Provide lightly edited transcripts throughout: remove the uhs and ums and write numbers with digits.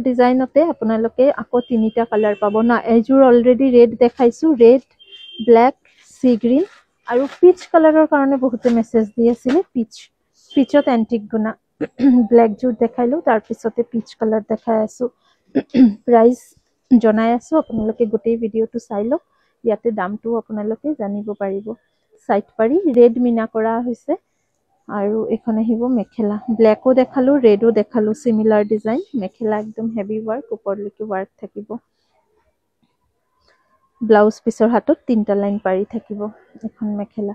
ডিজাইনতে আপোনালোকে আকৌ তিনিটা কালাৰ পাব না এজোৰ অলৰেডি ৰেড দেখাইছো ৰেড ব্ল্যাক সি গ্ৰীন আৰু পিচ কালাৰৰ কাৰণে বহুতে মেছেজ দি আছিল পিচত এন্টিক গুণা ব্ল্যাক জোৰ দেখাইলো তাৰ পিছতে পিচ কালাৰ দেখাই আছো প্ৰাইস জনাই আছো আপোনালোকে গোটেই ভিডিওটো চাই লওক ইয়াতে দামটো আপোনালোকে জানিব পাৰিব সাইড পাৰি ৰেড মিনা কৰা হৈছে আৰু এখানে হিব মেখেলা ব্ল্যাকও দেখালো ৰেডও দেখালো সিমিলাৰ ডিজাইন মেখেলা একদম হেভি ওয়াৰ্ক উপৰলৈকে ওয়াৰ্ক থাকিব ব্লাউজ পিছৰ হাতত তিনটা লাইন পাৰি থাকিব এখন মেখেলা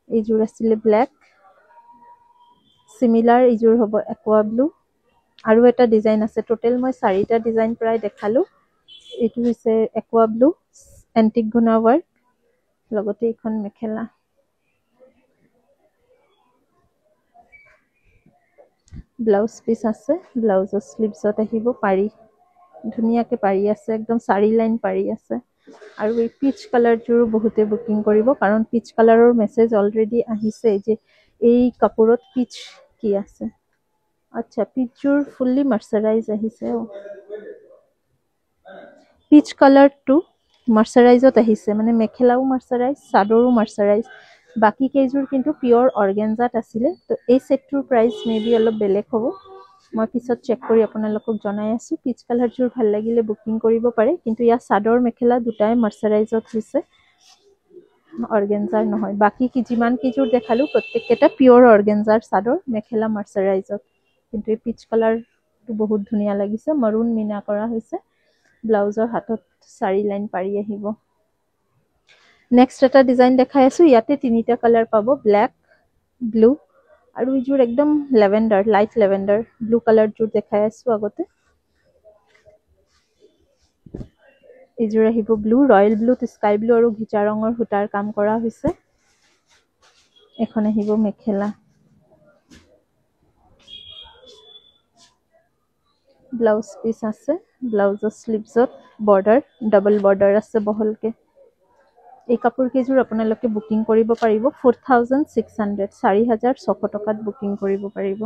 এইজোৰ আছিল ব্ল্যাক সিমিলাৰ এইজোৰ হ'ব একোয়া ব্লু আৰু এটা ডিজাইন আছে টোটাল মই 4টা ডিজাইন প্ৰায় দেখালো এটো হৈছে একোয়া ব্লু এন্টিক গুণা ওয়াৰ্ক লগতে এখন মেখেলা ব্লাউজ পিস আছে ব্লাউজৰ স্লিভছত আহিব পাৰি ধুনিয়াকে পাৰি আছে একদম 4 লাইন পাৰি আছে আৰু এই পিচ কালাৰ জোৰ বহুতে বুকিং কৰিব কাৰণ পিচ কালাৰৰ মেছেজ অলৰেডি আহিছে যে এই কাপোৰত পিচ কি আছে আচ্ছা পিচ জোৰ ফুললি মাৰ্চাৰাইজ আহিছে পিচ কালাৰ টু মাৰ্চাৰাইজত আহিছে মানে মেখেলাও মাৰ্চাৰাইজ চাদৰো মাৰ্চাৰাইজ বাকি কেজোৰ কিন্তু পিওৰ অৰ্গানজাত আছিলে তো এই সেটটোৰ প্ৰাইস মেবি অলপ বেলেগ হ'ব মই পিছত চেক কৰি আপোনালোকক জনাই আছো পিচ কালাৰ জোৰ ভাল লাগিলে বুকিং কৰিব পাৰে কিন্তু ইয়া চাদৰ মেখেলা দুটাই মাৰ্চাৰাইজত হৈছে অৰ্গানজাৰ নহয় বাকি কি যিমান কিজোৰ দেখালো প্ৰত্যেকটা পিওৰ অৰ্গানজাৰ চাদৰ মেখেলা মাৰ্চাৰাইজত কিন্তু এই পিচ কালাৰটো বহুত ধুনিয়া লাগিছে মাৰুন মিনা কৰা হৈছে ব্লাউজৰ হাতত 4 লাইন পাৰি আহিব নেক্সট এটা ডিজাইন দেখাই আছো ইয়াতে তিনিটা কালাৰ পাব ব্ল্যাক ব্লু আৰু ইজোৰ একদম লেভেন্ডাৰ লাইট লেভেন্ডাৰ ব্লু কালাৰ জোৰ দেখাই আছো আগতে ইজোৰ আহিব blue royal blue sky blue আৰু ঘিচা ৰঙৰ হুটাৰ কাম কৰা হৈছে এখন আহিব মেখেলা ব্লাউজ পিস আছে ব্লাউজৰ স্লিভছত বৰ্ডাৰ ডাবল বৰ্ডাৰ আছে বহলকে এই কাপোৰ কেজোৰ আপোনালোকে বুকিং কৰিব পাৰিব 4600 4600 টকাত বুকিং কৰিব পাৰিব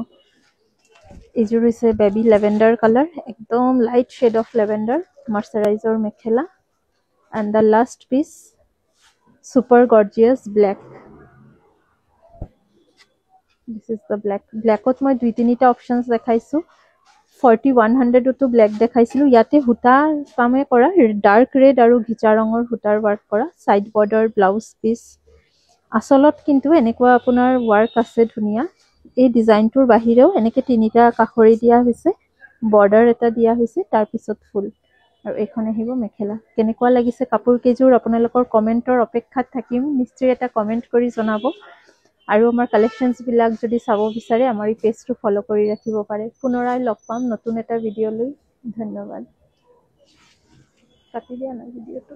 এইজোৰ হৈছে বেবি লেভেন্ডাৰ কালাৰ একদম লাইট শেড অফ লেভেন্ডাৰ মাৰ্চাৰাইজৰ mekhela and the last piece super gorgeous black this is the blackত মই দুই তিনিটা অপশনস দেখাইছো 4100 তো ব্ল্যাক দেখাইছিলো ইয়াতে হুটা কামে কৰা ডাৰ্ক ৰেড আৰু ঘিচা ৰঙৰ হুটাৰ ওয়াৰ্ক কৰা সাইড বৰ্ডাৰ ব্লাউজ পিস আসলত কিন্তু এনেকুৱা আপোনাৰ ওয়াৰ্ক আছে ধুনিয়া এই ডিজাইনটোৰ বাহিৰেও এনেকে তিনিটা কাখৰি দিয়া হৈছে বৰ্ডাৰ এটা দিয়া হৈছে তাৰ পিছত ফুল আৰু এখন আহিব মেখেলা কেনেকুৱা লাগিছে কাপোৰ কেজোৰ আপোনালোকৰ কমেন্টৰ অপেক্ষাত থাকিম নিশ্চয় এটা কমেন্ট কৰি জনাব আৰু আমাৰ কালেকশনস বিলাক যদি চাব বিচাৰে আমাৰ এই পেজটো ফলো কৰি ৰাখিব পাৰে পুনৰাই লগ পাম নতুন এটা ভিডিও লৈ ধন্যবাদ কাটি দিয়া না ভিডিওটো